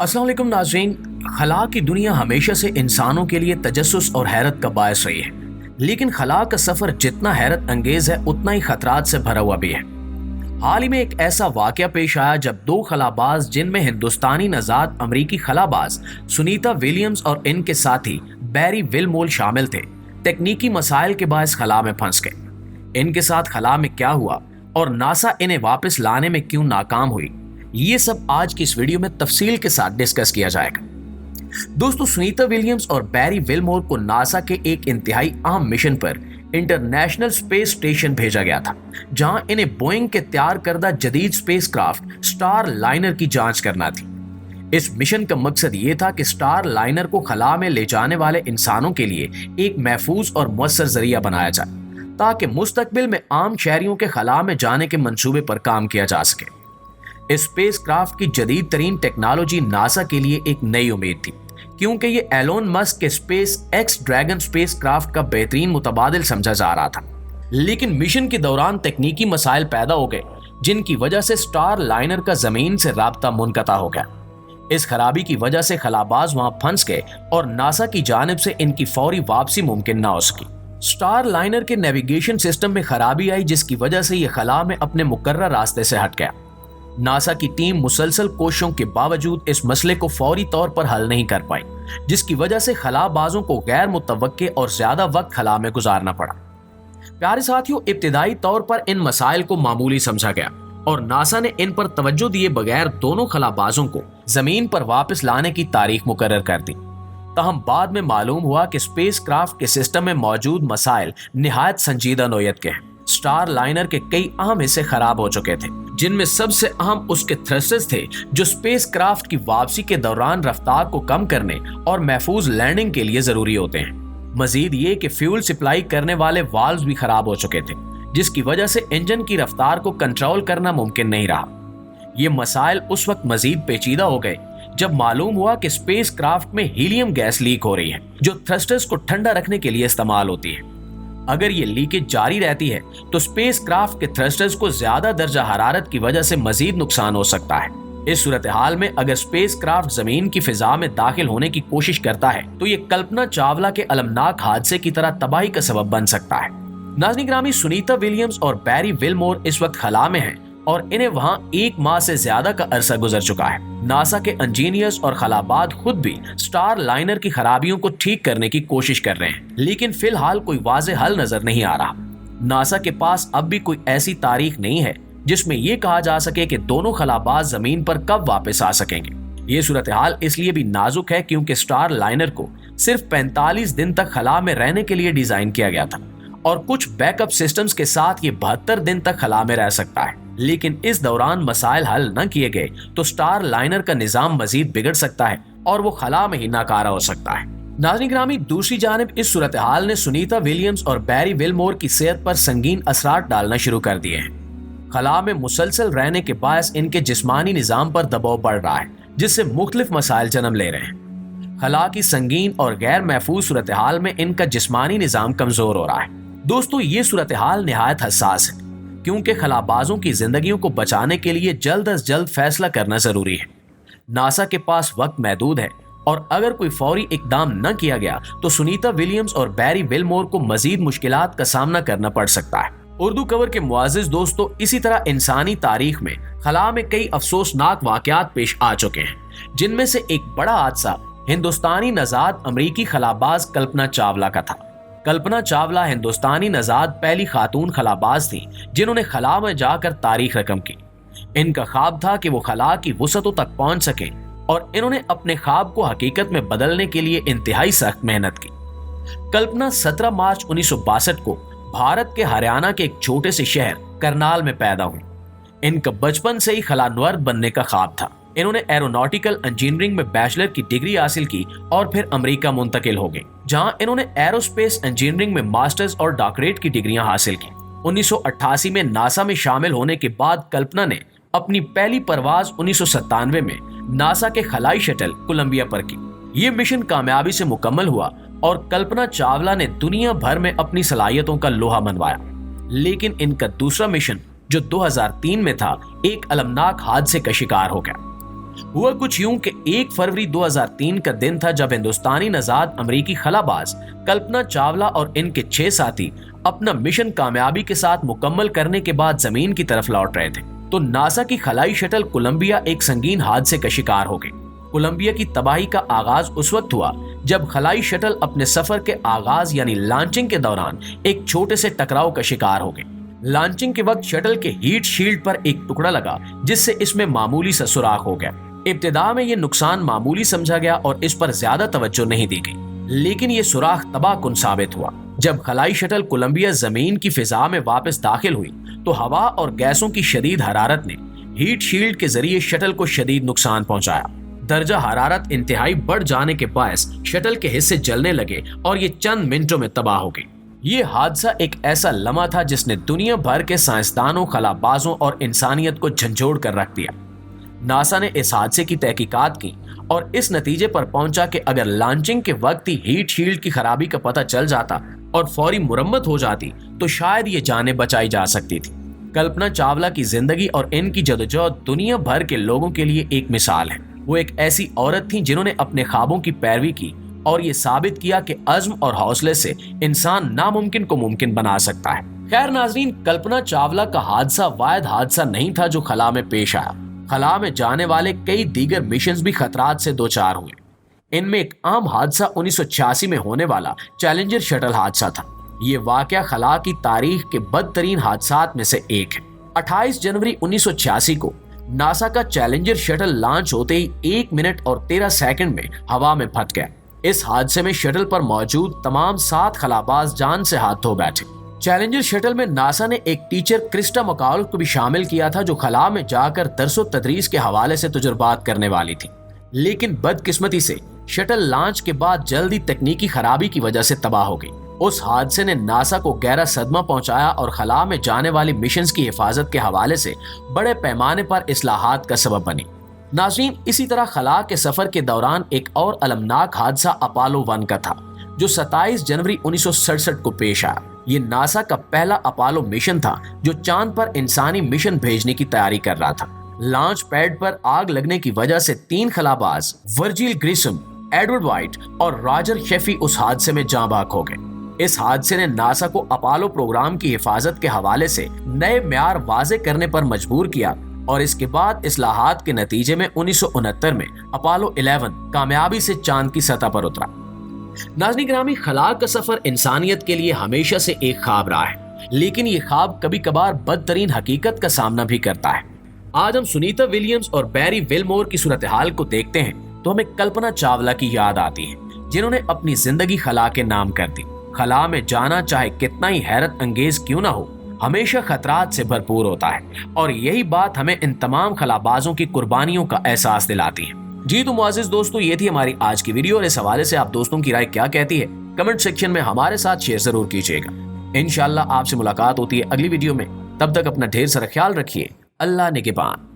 अस्सलाम वालेकुम नाज़रीन। खला की दुनिया हमेशा से इंसानों के लिए तजस्सुस और हैरत का बायस रही है, लेकिन खला का सफर जितना हैरत अंगेज है उतना ही खतरात से भरा हुआ भी है। हाल ही में एक ऐसा वाकया पेश आया जब दो खलाबाज, जिनमें हिंदुस्तानी नजाद अमरीकी खलाबाज सुनीता विलियम्स और इनके साथी बैरी विलमोर शामिल थे, तकनीकी मसाइल के बायस खला में फंस गए। इनके साथ खला में क्या हुआ और नासा इन्हें वापस लाने में क्यों नाकाम हुई, ये सब आज की इस वीडियो में तफसील के साथ डिस्कस किया जाएगा। दोस्तों, सुनीता विलियम्स और बैरी विलमोर को नासा के एक इंतहाई अहम मिशन पर इंटरनेशनल स्पेस स्टेशन भेजा गया था, जहां इन्हें बोइंग के तैयार करदा जदीद स्पेसक्राफ्ट स्टार लाइनर की जांच करना थी। इस मिशन का मकसद ये था कि स्टार लाइनर को खला में ले जाने वाले इंसानों के लिए एक महफूज और मुअस्सर जरिया बनाया जाए, ताकि मुस्तकबिल में आम शहरियों के खला में जाने के मंसूबे पर काम किया जा सके। इस स्पेसक्राफ्ट की जदीद तरीन टेक्नोलॉजी नासा के लिए एक नई उम्मीद थी, क्योंकि ये एलोन मस्क के स्पेस एक्स ड्रैगन स्पेसक्राफ्ट का बेहतरीन मुतबादिल समझा जा रहा था। लेकिन मिशन के दौरान तकनीकी मसाइल पैदा हो गए, जिनकी वजह से स्टार लाइनर का जमीन से राब्ता मुनक़ता हो गया। इस खराबी की वजह से खलाबाज वहां फंस गए और नासा की जानिब से इनकी फौरी वापसी मुमकिन ना हो सकी। स्टार लाइनर के नेविगेशन सिस्टम में खराबी आई, जिसकी वजह से यह खला में अपने मुकर्रर रास्ते से हट गया। नासा की टीम मुसलसल कोशिशों के बावजूद इस मसले को फौरी तौर पर हल नहीं कर पाई, जिसकी वजह से खलाबाजों को गैर मुतवक्के और ज्यादा वक्त खला में गुजारना पड़ा। प्यारे साथियों, इब्तिदाई तौर पर इन मसाइल को मामूली समझा गया और नासा ने इन पर तवज्जो दिए बगैर दोनों खलाबाजों को जमीन पर वापस लाने की तारीख मुकर्रर कर दी। ताहम बाद में मालूम हुआ कि स्पेसक्राफ्ट के सिस्टम में मौजूद मसाइल निहायत संजीदा नोयत के हैं। स्टार लाइनर के कई अहम हिस्से खराब हो चुके थे, जिनमें सबसे अहम उसके थ्रस्टर्स थे, जो स्पेसक्राफ्ट की वापसी के दौरान रफ्तार को कम करने और महफूज लैंडिंग के लिए जरूरी होते हैं। मजीद ये कि फ्यूल सप्लाई करने वाले वाल्व्स भी खराब हो चुके थे, जिसकी वजह से इंजन की रफ्तार को कंट्रोल करना मुमकिन नहीं रहा। ये मसाइल उस वक्त मजीद पेचीदा हो गए जब मालूम हुआ कि स्पेसक्राफ्ट में हीलियम गैस लीक हो रही है, जो थ्रस्टर्स को ठंडा रखने के लिए इस्तेमाल होती है। अगर ये लीकेज जारी रहती है तो स्पेसक्राफ्ट के थ्रस्टर्स को ज्यादा दर्जा हरारत की वजह से मजीद नुकसान हो सकता है। इस सूरत हाल में अगर स्पेसक्राफ्ट जमीन की फिजा में दाखिल होने की कोशिश करता है तो ये कल्पना चावला के अलमनाक हादसे की तरह तबाही का सबब बन सकता है। नाज़रीन ग्रामी, सुनीता विलियम्स और बैरी विलमोर इस वक्त खला में हैं और इन्हें वहां 1 माह से ज्यादा का अरसा गुजर चुका है। नासा के इंजीनियर्स और खलाबाज खुद भी स्टार लाइनर की खराबियों को ठीक करने की कोशिश कर रहे हैं, लेकिन फिलहाल कोई वाज़ेह हल नजर नहीं आ रहा। नासा के पास अब भी कोई ऐसी तारीख नहीं है जिसमें यह कहा जा सके कि दोनों खलाबाज जमीन पर कब वापस आ सकेंगे। ये सूरत हाल इसलिए भी नाजुक है क्योंकि स्टार लाइनर को सिर्फ 45 दिन तक खला में रहने के लिए डिजाइन किया गया था और कुछ बैकअप सिस्टम्स के साथ ये 72 दिन तक खला में रह सकता है। लेकिन इस दौरान मसाइल हल न किए गए तो स्टार लाइनर का निजाम मजीद बिगड़ सकता है और वो खला में ही नाकारा हो सकता है। नाज़रीन ग्रामी, दूसरी जानिब इस सूरत हाल ने सुनीता विलियम्स और बैरी विलमोर की सेहत पर संगीन असरात डालना शुरू कर दिए हैं। खला में मुसलसल रहने के बायस इनके जिस्मानी निजाम पर दबाव बढ़ रहा है, जिससे मुख्तलिफ मसाइल जन्म ले रहे हैं। खला की संगीन और गैर महफूज सूरत हाल में इनका जिस्मानी निजाम कमजोर हो रहा है। दोस्तों, ये सूरत हाल निहायत हसास है, क्योंकि खलाबाजों की जिंदगियों को बचाने के लिए जल्द अज जल्द फैसला करना जरूरी है। नासा के पास वक्त महदूद है और अगर कोई फौरी इकदाम न किया गया तो सुनीता विलियम्स और बैरी विलमोर को मजीद मुश्किलात का सामना करना पड़ सकता है। उर्दू कवर के मुआजिज दोस्तों, इसी तरह इंसानी तारीख में खला में कई अफसोसनाक वाकयात पेश आ चुके हैं, जिनमें से एक बड़ा हादसा हिंदुस्तानी नजाद अमरीकी खलाबाज कल्पना चावला का था। कल्पना चावला हिंदुस्तानी नजाद पहली खातून खलाबाज थी जिन्होंने खला में जाकर तारीख रकम की। इनका ख्वाब था कि वो खला की वुसअतों तक पहुंच सके और इन्होंने अपने ख्वाब को हकीकत में बदलने के लिए इंतहाई सख्त मेहनत की। कल्पना 17 मार्च 1962 को भारत के हरियाणा के एक छोटे से शहर करनाल में पैदा हुई। इनका बचपन से ही खलानवर्द बनने का ख्वाब था। इन्होंने एरोनॉटिकल इंजीनियरिंग में बैचलर की डिग्री हासिल की और फिर अमेरिका मुंतकिल हो गए, जहां इन्होंने एरोस्पेस इंजीनियरिंग में मास्टर्स और डॉक्टरेट की डिग्रियां हासिल की। 1988 में नासा में शामिल होने के बाद कल्पना ने अपनी पहली परवाज 1997 में नासा के खलाई शटल कोलंबिया पर की। ये मिशन कामयाबी से मुकम्मल हुआ और कल्पना चावला ने दुनिया भर में अपनी सलाहियतों का लोहा मनवाया। लेकिन इनका दूसरा मिशन जो 2003 में था, एक अलमनाक हादसे का शिकार हो गया। हुआ कुछ यूं कि 1 फरवरी 2003 का दिन था जब हिंदुस्तानी नजाद अमरीकी खलाबाज कल्पना चावला और इनके 6 साथी अपना मिशन कामयाबी के साथ मुकम्मल करने के बाद जमीन की तरफ लौट रहे थे तो नासा की खलाई शटल कोलंबिया एक संगीन हादसे का शिकार हो गई। कोलंबिया की तबाही का आगाज उस वक्त हुआ जब खलाई शटल अपने सफर के आगाज यानी लॉन्चिंग के दौरान एक छोटे से टकराव का शिकार हो गई। लॉन्चिंग के वक्त शटल के हीट शील्ड पर एक टुकड़ा लगा जिससे इसमें मामूली सा सुराख हो गया। इब्तिदा में ये नुकसान मामूली समझा गया और इस पर ज्यादा तवज्जो नहीं दी गई, लेकिन ये सुराख तबाहकुन साबित हुआ। जब खलाई शटल कोलंबिया जमीन की फिजा में वापस दाखिल हुई तो हवा और गैसों की शदीद हरारत ने हीट शील्ड के जरिए शटल को शदीद नुकसान पहुंचाया। दर्जा हरारत इंतहाई बढ़ जाने के बायस शटल के हिस्से जलने लगे और ये चंद मिनटों में तबाह हो गई। ये हादसा एक ऐसा लम्हा था जिसने दुनिया भर के साइंसदानों, खलाबाजों और इंसानियत को झंझोड़ कर रख दिया। नासा ने इस हादसे की तहकीकात की और इस नतीजे पर पहुंचा कि अगर लॉन्चिंग के वक्त ही हीट शील्ड की खराबी का पता चल जाता और फौरी मुरम्मत हो जाती तो शायद ये जानें बचाई जा सकती थी। कल्पना चावला की जिंदगी और इनकी जदोजहद दुनिया भर के लोगों के लिए एक मिसाल है। वो एक ऐसी औरत थी जिन्होंने अपने ख्वाबों की पैरवी की और ये साबित किया कि अज़्म और हौसले से इंसान नामुमकिन को मुमकिन बना सकता है। खैर नाज़रीन, कल्पना चावला का हादसा वाहिद हादसा नहीं था जो खला में पेश आया। खला में जाने वाले कई दीगर मिशन भी खतरात से दो चार हुए। इनमें एक आम हादसा 1986 में होने वाला चैलेंजर शटल हादसा था। ये वाकया खला की तारीख के बदतरीन हादसात में से एक है। 28 जनवरी 1986 को नासा का चैलेंजर शटल लॉन्च होते ही 1 मिनट और 13 सेकंड में हवा में फट गया। इस हादसे में शटल पर मौजूद तमाम 7 खलाबाज जान से हाथ धो बैठे। चैलेंजर शटल में नासा ने एक टीचर क्रिस्टा मकाउल को भी शामिल किया था जो खला में जाकर दरसो तदरीस के हवाले से तजुर्बात करने वाली थी, लेकिन बदकिस्मती से शटल लॉन्च के बाद जल्दी तकनीकी खराबी की वजह से तबाह हो गई। उस हादसे ने नासा को गहरा सदमा पहुंचाया और खला में जाने वाली मिशंस की हिफाजत के हवाले से बड़े पैमाने पर इस्लाहात का सबब बनी। नाज़रीन, इसी तरह खला के सफर के दौरान एक और अलमनाक हादसा अपोलो 1 का था जो 27 जनवरी 1967 को पेश आया। ये नासा का पहला अपोलो मिशन था जो चांद पर इंसानी मिशन भेजने की तैयारी कर रहा था। लॉन्च पैड पर आग लगने की वजह से 3 खलाबाज वर्जिल ग्रिसम, एडवर्ड वाइट और रॉजर शेफी उस हादसे में जाँ बाक हो गए। इस हादसे ने नासा को अपोलो प्रोग्राम की हिफाजत के हवाले से नए म्यार वाजे करने पर मजबूर किया और इसके बाद इस्लाहात के नतीजे में 1969 में अपोलो 11 कामयाबी से चांद की सतह पर उतरा। नाज़रीन गिरामी, खला का सफर इंसानियत के लिए हमेशा से एक ख्वाब रहा है, लेकिन ये ख्वाब कभी कभार बदतरीन हकीकत का सामना भी करता है। आज हम सुनीता विलियम्स और बैरी विलमोर की सूरत हाल को देखते हैं तो हमें कल्पना चावला की याद आती है जिन्होंने अपनी जिंदगी खला के नाम कर दी। खला में जाना चाहे कितना ही हैरत अंगेज क्यों ना हो, हमेशा खतरात से भरपूर होता है और यही बात हमें इन तमाम खलाबाजों की कुर्बानियों का एहसास दिलाती है। जी तो मुआज़िज़ दोस्तों, ये थी हमारी आज की वीडियो और इस हवाले से आप दोस्तों की राय क्या कहती है कमेंट सेक्शन में हमारे साथ शेयर जरूर कीजिएगा। इंशाअल्लाह आपसे मुलाकात होती है अगली वीडियो में। तब तक अपना ढेर सारा ख्याल रखिए। अल्लाह निगहबान।